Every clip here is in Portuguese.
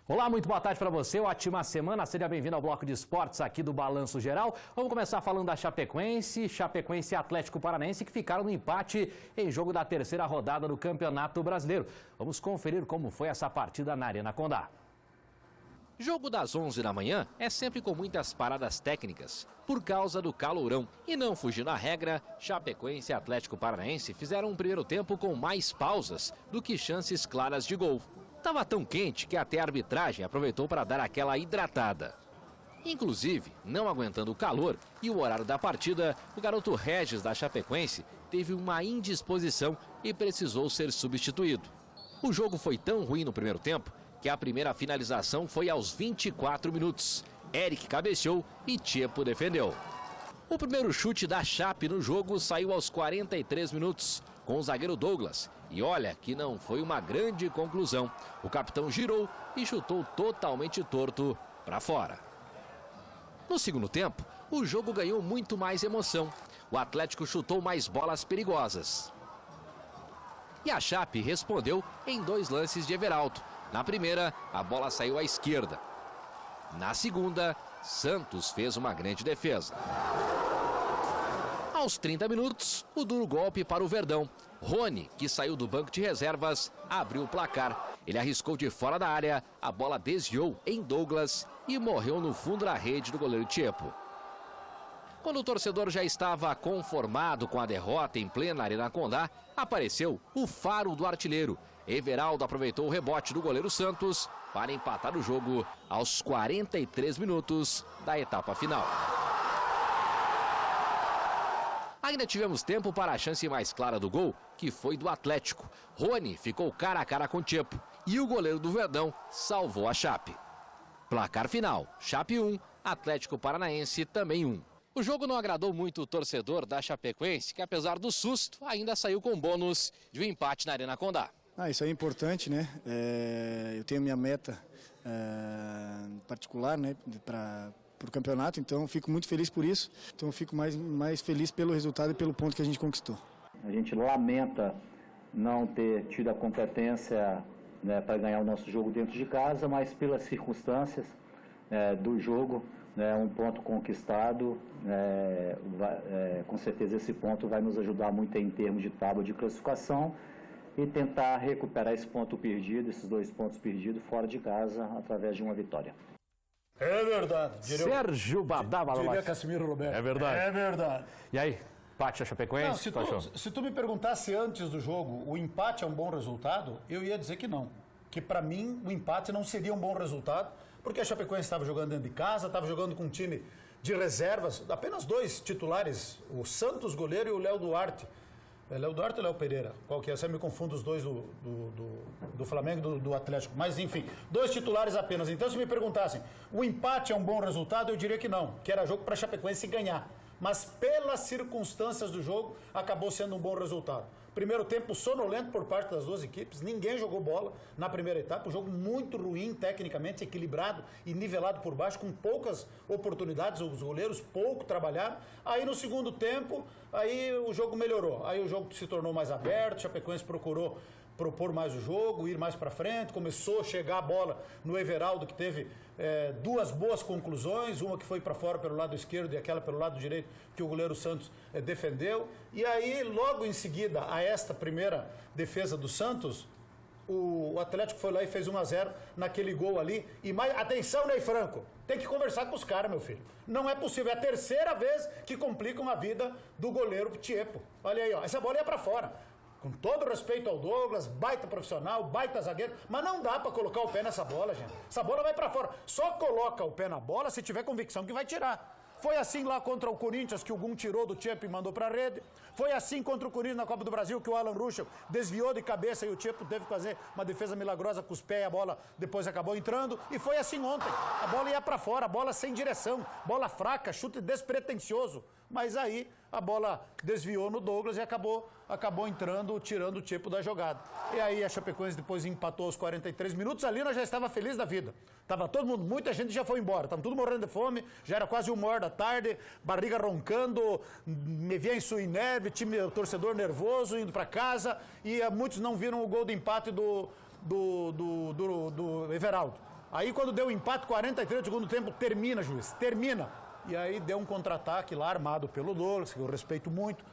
Olá, muito boa tarde para você, ótima semana, seja bem-vindo ao Bloco de Esportes aqui do Balanço Geral. Vamos começar falando da Chapecoense e Atlético Paranaense que ficaram no empate em jogo da terceira rodada do Campeonato Brasileiro. Vamos conferir como foi essa partida na Arena Condá. Jogo das 11 da manhã é sempre com muitas paradas técnicas, por causa do calorão. E não fugindo à regra, Chapecoense e Atlético Paranaense fizeram um primeiro tempo com mais pausas do que chances claras de gol. Estava tão quente que até a arbitragem aproveitou para dar aquela hidratada. Inclusive, não aguentando o calor e o horário da partida, o garoto Regis da Chapecoense teve uma indisposição e precisou ser substituído. O jogo foi tão ruim no primeiro tempo que a primeira finalização foi aos 24 minutos. Eric cabeceou e Tiepo defendeu. O primeiro chute da Chape no jogo saiu aos 43 minutos, com o zagueiro Douglas. E olha que não foi uma grande conclusão. O capitão girou e chutou totalmente torto para fora. No segundo tempo, o jogo ganhou muito mais emoção. O Atlético chutou mais bolas perigosas. E a Chape respondeu em 2 lances de Everaldo. Na primeira, a bola saiu à esquerda. Na segunda, Santos fez uma grande defesa. Aos 30 minutos, o duro golpe para o Verdão. Rony, que saiu do banco de reservas, abriu o placar. Ele arriscou de fora da área, a bola desviou em Douglas e morreu no fundo da rede do goleiro Tiepo. Quando o torcedor já estava conformado com a derrota em plena Arena Condá, apareceu o faro do artilheiro. Everaldo aproveitou o rebote do goleiro Santos para empatar o jogo aos 43 minutos da etapa final. Ainda tivemos tempo para a chance mais clara do gol, que foi do Atlético. Rony ficou cara a cara com Tiepo e o goleiro do Verdão salvou a Chape. Placar final, Chape 1, Atlético Paranaense também 1. O jogo não agradou muito o torcedor da Chapecoense, que apesar do susto, ainda saiu com bônus de um empate na Arena Condá. Isso aí é importante, né? Eu tenho minha meta particular, né, para o campeonato, então fico muito feliz por isso. Então fico mais feliz pelo resultado e pelo ponto que a gente conquistou. A gente lamenta não ter tido a competência, né, para ganhar o nosso jogo dentro de casa, mas pelas circunstâncias do jogo, né, um ponto conquistado, com certeza esse ponto vai nos ajudar muito em termos de tábua de classificação e tentar recuperar esse ponto perdido, esses 2 pontos perdidos fora de casa através de uma vitória. É verdade. Sérgio Badaba. Diria Casimiro Roberto. É verdade. É verdade. E aí, empate a Chapecoense? Não, se tu me perguntasse antes do jogo, o empate é um bom resultado, eu ia dizer que não. Que para mim, o empate não seria um bom resultado, porque a Chapecoense estava jogando dentro de casa, estava jogando com um time de reservas, apenas 2 titulares, o Santos goleiro e o Léo Duarte. É Léo Duarte ou Léo Pereira? Qual que é? Eu sempre me confundo os dois do Flamengo e do Atlético. Mas, enfim, 2 titulares apenas. Então, se me perguntassem, o empate é um bom resultado? Eu diria que não, que era jogo para a Chapecoense ganhar. Mas, pelas circunstâncias do jogo, acabou sendo um bom resultado. Primeiro tempo sonolento por parte das 2 equipes, ninguém jogou bola na primeira etapa, um jogo muito ruim, tecnicamente equilibrado e nivelado por baixo, com poucas oportunidades, os goleiros pouco trabalharam. Aí no segundo tempo, aí o jogo melhorou, aí o jogo se tornou mais aberto, Chapecoense procurou propor mais o jogo, ir mais para frente, começou a chegar a bola no Everaldo, que teve 2 boas conclusões, uma que foi para fora pelo lado esquerdo e aquela pelo lado direito que o goleiro Santos defendeu. E aí, logo em seguida, a esta primeira defesa do Santos, o Atlético foi lá e fez 1-0 naquele gol ali. E mais, atenção, Ney Franco, tem que conversar com os caras, meu filho. Não é possível, é a terceira vez que complicam a vida do goleiro Tiepo. Olha aí, ó, essa bola ia para fora. Com todo respeito ao Douglas, baita profissional, baita zagueiro, mas não dá pra colocar o pé nessa bola, gente. Essa bola vai pra fora. Só coloca o pé na bola se tiver convicção que vai tirar. Foi assim lá contra o Corinthians, que o Gum tirou do Tiepo e mandou pra rede. Foi assim contra o Corinthians na Copa do Brasil, que o Alan Ruschel desviou de cabeça e o Tiepo teve que fazer uma defesa milagrosa com os pés e a bola depois acabou entrando. E foi assim ontem. A bola ia pra fora, a bola sem direção, bola fraca, chute despretensioso. Mas aí a bola desviou no Douglas e acabou entrando, tirando o Tiepo da jogada. E aí a Chapecoense depois empatou aos 43 minutos. Ali nós já estava feliz da vida. Tava todo mundo, muita gente já foi embora. Tava tudo morrendo de fome, já era quase 1h da tarde, barriga roncando, me via em suinerve, time torcedor nervoso, indo para casa. E muitos não viram o gol de empate do Everaldo. Aí quando deu o empate, 43 do segundo tempo, termina, juiz, termina. E aí deu um contra-ataque lá, armado pelo Douglas, que eu respeito muito.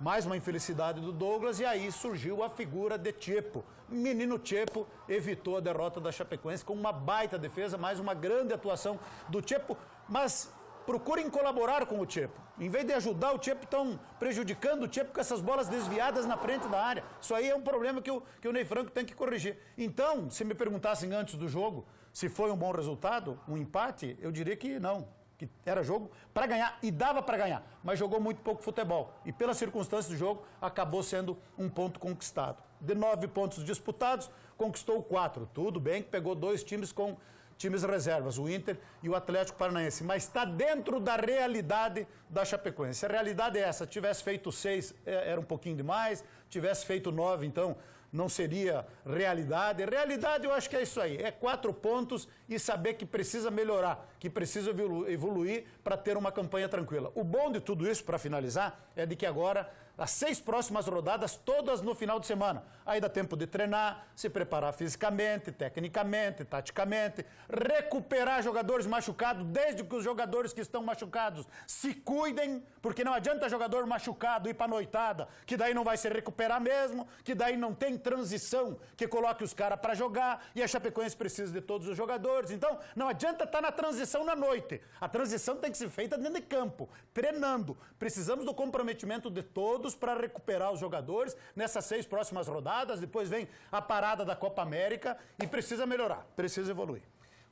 Mais uma infelicidade do Douglas, e aí surgiu a figura de Tchepo. Menino Tchepo evitou a derrota da Chapecoense com uma baita defesa, mais uma grande atuação do Tchepo, mas procurem colaborar com o Tchepo. Em vez de ajudar o Tchepo, estão prejudicando o Tchepo com essas bolas desviadas na frente da área. Isso aí é um problema que o Ney Franco tem que corrigir. Então, se me perguntassem antes do jogo se foi um bom resultado, um empate, eu diria que não. Que era jogo para ganhar e dava para ganhar, mas jogou muito pouco futebol. E pelas circunstâncias do jogo, acabou sendo um ponto conquistado. De 9 pontos disputados, conquistou 4. Tudo bem que pegou 2 times com times reservas, o Inter e o Atlético Paranaense. Mas está dentro da realidade da Chapecoense. A realidade é essa, tivesse feito 6, era um pouquinho demais, tivesse feito 9, então não seria realidade. Realidade eu acho que é isso aí, é 4 pontos e saber que precisa melhorar, que precisa evoluir para ter uma campanha tranquila. O bom de tudo isso, para finalizar, é de que agora as 6 próximas rodadas, todas no final de semana. Aí dá tempo de treinar, se preparar fisicamente, tecnicamente, taticamente, recuperar jogadores machucados, desde que os jogadores que estão machucados se cuidem, porque não adianta jogador machucado ir para a noitada, que daí não vai se recuperar mesmo, que daí não tem transição que coloque os caras para jogar, e a Chapecoense precisa de todos os jogadores. Então, não adianta estar na transição na noite. A transição tem que ser feita dentro de campo, treinando. Precisamos do comprometimento de todos para recuperar os jogadores nessas 6 próximas rodadas. Depois vem a parada da Copa América e precisa melhorar, precisa evoluir.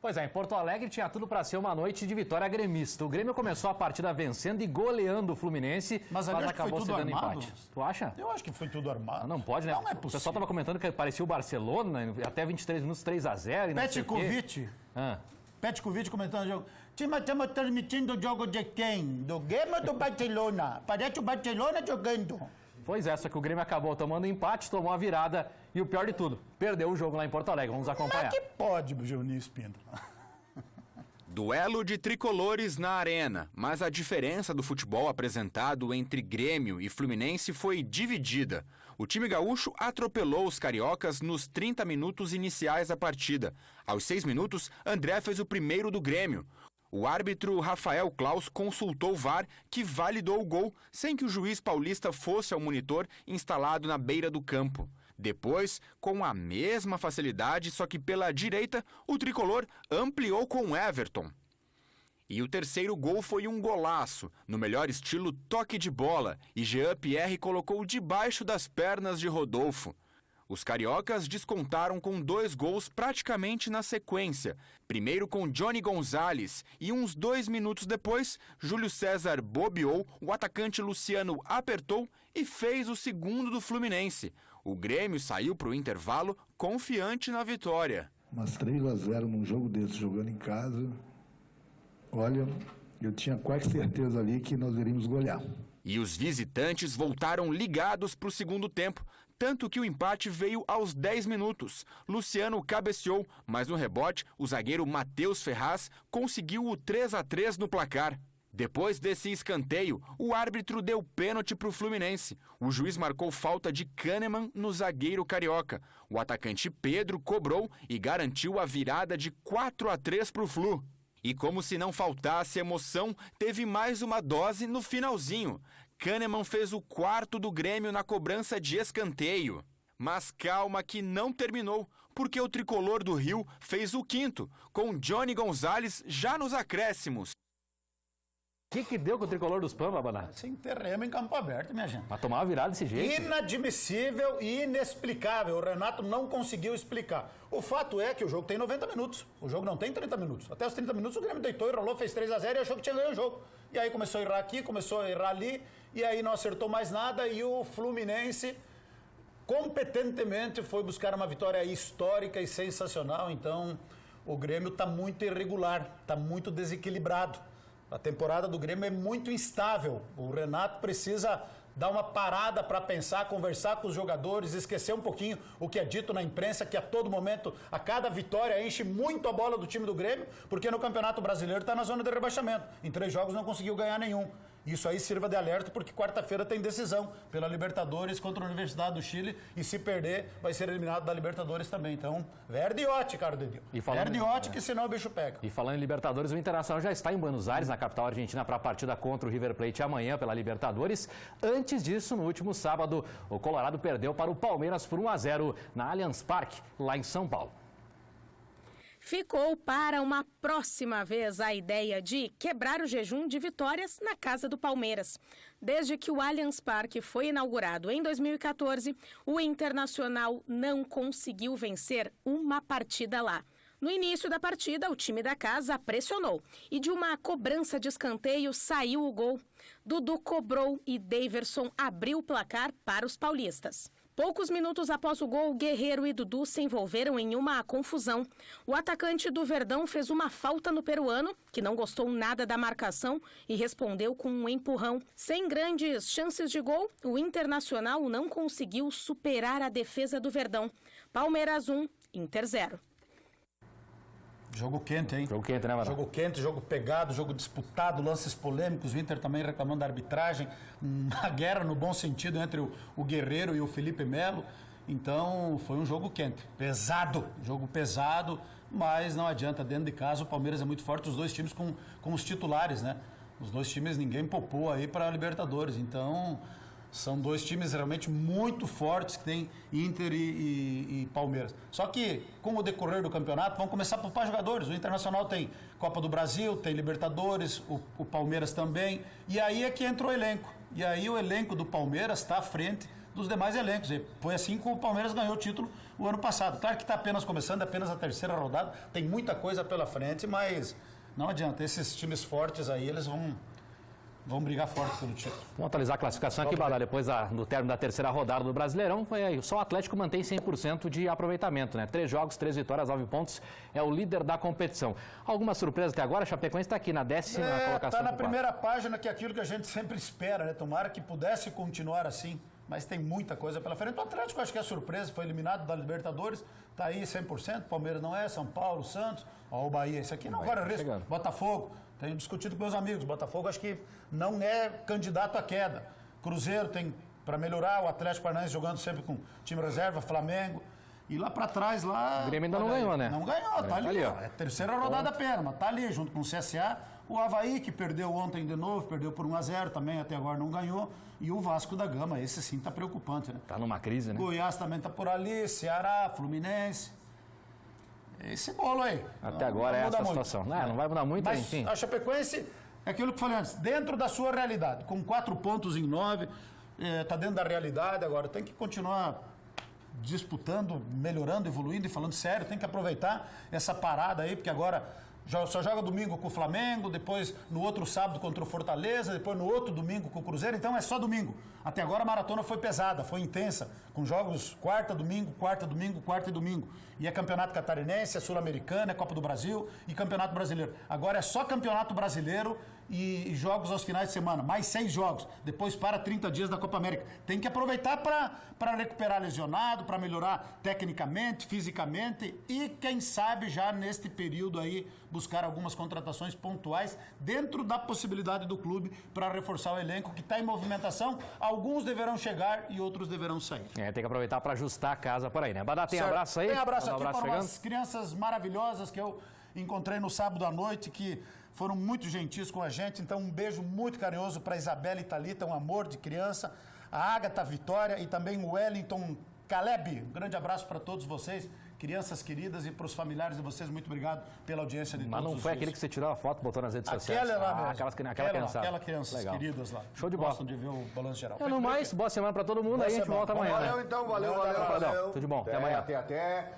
Pois é, em Porto Alegre tinha tudo para ser uma noite de vitória gremista. O Grêmio começou a partida vencendo e goleando o Fluminense, mas acabou se dando empate. Tu acha? Eu acho que foi tudo armado. Não pode, né? Não é possível. O pessoal estava comentando que parecia o Barcelona, até 23 minutos 3-0. Petkovic. Petkovic comentando o jogo. Estamos transmitindo o jogo de quem? Do Grêmio ou do Barcelona? Parece o Barcelona jogando. Pois é, só que o Grêmio acabou tomando empate, tomou a virada e o pior de tudo, perdeu o jogo lá em Porto Alegre. Vamos acompanhar. Como é que pode, Juninho Espíndola? Duelo de tricolores na arena, mas a diferença do futebol apresentado entre Grêmio e Fluminense foi dividida. O time gaúcho atropelou os cariocas nos 30 minutos iniciais da partida. Aos 6 minutos, André fez o primeiro do Grêmio. O árbitro Rafael Claus consultou o VAR, que validou o gol, sem que o juiz paulista fosse ao monitor instalado na beira do campo. Depois, com a mesma facilidade, só que pela direita, o tricolor ampliou com Everton. E o terceiro gol foi um golaço, no melhor estilo toque de bola, e Jean-Pierre colocou debaixo das pernas de Rodolfo. Os cariocas descontaram com 2 gols praticamente na sequência. Primeiro com Johnny Gonzalez e uns 2 minutos depois, Júlio César bobeou, o atacante Luciano apertou e fez o segundo do Fluminense. O Grêmio saiu para o intervalo confiante na vitória. Mas 3-0 num jogo desse, jogando em casa, olha, eu tinha quase certeza ali que nós iríamos golear. E os visitantes voltaram ligados para o segundo tempo, tanto que o empate veio aos 10 minutos. Luciano cabeceou, mas no rebote, o zagueiro Matheus Ferraz conseguiu o 3-3 no placar. Depois desse escanteio, o árbitro deu pênalti para o Fluminense. O juiz marcou falta de Kahneman no zagueiro carioca. O atacante Pedro cobrou e garantiu a virada de 4-3 para o Flu. E como se não faltasse emoção, teve mais uma dose no finalzinho. Kahneman fez o 4º do Grêmio na cobrança de escanteio. Mas calma que não terminou, porque o tricolor do Rio fez o 5º, com Johnny Gonzalez já nos acréscimos. O que deu com o tricolor dos Pampa, Baná? Sem terreno em campo aberto, minha gente. Pra tomar uma virada desse jeito? Inadmissível e inexplicável. O Renato não conseguiu explicar. O fato é que o jogo tem 90 minutos. O jogo não tem 30 minutos. Até os 30 minutos o Grêmio deitou e rolou, fez 3-0 e achou que tinha ganho o jogo. E aí começou a errar aqui, começou a errar ali, e aí não acertou mais nada, e o Fluminense competentemente foi buscar uma vitória histórica e sensacional. Então o Grêmio está muito irregular, está muito desequilibrado. A temporada do Grêmio é muito instável. O Renato precisa dar uma parada para pensar, conversar com os jogadores, esquecer um pouquinho o que é dito na imprensa, que a todo momento, a cada vitória, enche muito a bola do time do Grêmio, porque no Campeonato Brasileiro está na zona de rebaixamento. Em 3 jogos não conseguiu ganhar nenhum. isso aí sirva de alerta, porque quarta-feira tem decisão pela Libertadores contra a Universidade do Chile, e se perder, vai ser eliminado da Libertadores também. Então, verdiote, cara de Deus. Verdiote, que senão o bicho pega. E falando em Libertadores, o Internacional já está em Buenos Aires, na capital argentina, para a partida contra o River Plate amanhã pela Libertadores. Antes disso, no último sábado, o Colorado perdeu para o Palmeiras por 1-0 na Allianz Parque, lá em São Paulo. Ficou para uma próxima vez a ideia de quebrar o jejum de vitórias na casa do Palmeiras. Desde que o Allianz Parque foi inaugurado em 2014, o Internacional não conseguiu vencer uma partida lá. No início da partida, o time da casa pressionou e de uma cobrança de escanteio saiu o gol. Dudu cobrou e Daverson abriu o placar para os paulistas. Poucos minutos após o gol, Guerreiro e Dudu se envolveram em uma confusão. O atacante do Verdão fez uma falta no peruano, que não gostou nada da marcação e respondeu com um empurrão. Sem grandes chances de gol, o Internacional não conseguiu superar a defesa do Verdão. Palmeiras 1, Inter 0. Jogo quente, hein? Jogo quente, né, Varão? Jogo quente, jogo pegado, jogo disputado, lances polêmicos, o Inter também reclamando da arbitragem, uma guerra no bom sentido entre o Guerreiro e o Felipe Melo. Então, foi um jogo quente, jogo pesado, mas não adianta, dentro de casa o Palmeiras é muito forte, os dois times com os titulares, né? Os dois times ninguém poupou aí para a Libertadores, então são dois times realmente muito fortes que tem Inter e Palmeiras. Só que, com o decorrer do campeonato, vão começar a poupar jogadores. O Internacional tem Copa do Brasil, tem Libertadores, o Palmeiras também. E aí é que entra o elenco. E aí o elenco do Palmeiras está à frente dos demais elencos. E foi assim que o Palmeiras ganhou o título o ano passado. Claro que está apenas começando, apenas a terceira rodada. Tem muita coisa pela frente, mas não adianta. Esses times fortes aí, eles vão brigar forte pelo título. Vamos atualizar a classificação aqui, Badalha. Depois do término da terceira rodada do Brasileirão, só o Atlético mantém 100% de aproveitamento, né? 3 jogos, 3 vitórias, 9 pontos, é o líder da competição. Alguma surpresa até agora? A Chapecoense está aqui na 10ª colocação. Está na primeira página, que é aquilo que a gente sempre espera, né? Tomara que pudesse continuar assim, mas tem muita coisa pela frente. O Atlético, acho que é surpresa, foi eliminado da Libertadores, está aí 100%, Palmeiras não é, São Paulo, Santos, ó, o Bahia, esse aqui não corre risco, Botafogo. Tenho discutido com meus amigos. Botafogo acho que não é candidato à queda. Cruzeiro tem para melhorar. O Atlético Paranaense jogando sempre com time reserva. Flamengo. E lá para trás, lá... O Grêmio ainda não ganhou, né? Não ganhou, tá ali. Ó. É a terceira rodada apenas, mas tá ali junto com o CSA. O Avaí, que perdeu ontem de novo, perdeu por 1-0 também, até agora não ganhou. E o Vasco da Gama, esse sim tá preocupante, né? Tá numa crise, né? Goiás também tá por ali, Ceará, Fluminense. Esse bolo aí. Até agora é essa situação. Não vai mudar muito, mas enfim. A Chapecoense é aquilo que eu falei antes, dentro da sua realidade, com 4 pontos em 9, tá dentro da realidade. Agora tem que continuar disputando, melhorando, evoluindo e falando sério. Tem que aproveitar essa parada aí, porque agora só joga domingo com o Flamengo, depois no outro sábado contra o Fortaleza, depois no outro domingo com o Cruzeiro, então é só domingo. Até agora a maratona foi pesada, foi intensa, com jogos quarta, domingo, quarta e domingo. E é campeonato catarinense, é sul-americano, é Copa do Brasil e campeonato brasileiro. Agora é só campeonato brasileiro e jogos aos finais de semana, mais 6 jogos, depois para 30 dias da Copa América. Tem que aproveitar para recuperar lesionado, para melhorar tecnicamente, fisicamente e quem sabe já neste período aí buscar algumas contratações pontuais dentro da possibilidade do clube para reforçar o elenco que está em movimentação. Alguns deverão chegar e outros deverão sair. Tem que aproveitar para ajustar a casa por aí, né? Badá, tem abraço aí? Tem abraço aqui para umas crianças maravilhosas que eu encontrei no sábado à noite, que foram muito gentis com a gente. Então, um beijo muito carinhoso para Isabela e Thalita, um amor de criança. A Ágata Vitória e também o Wellington Caleb. Um grande abraço para todos vocês, crianças queridas, e para os familiares de vocês. Muito obrigado pela audiência de todos. Mas não foi aquele que você tirou a foto e botou nas redes sociais? Aquela lá mesmo. Aquela crianças queridas lá. Show de bola. Gostam de ver o Balanço Geral. No mais, boa semana para todo mundo. Aí a gente volta amanhã. Valeu, então. Valeu. Tudo de bom. Até amanhã. Até.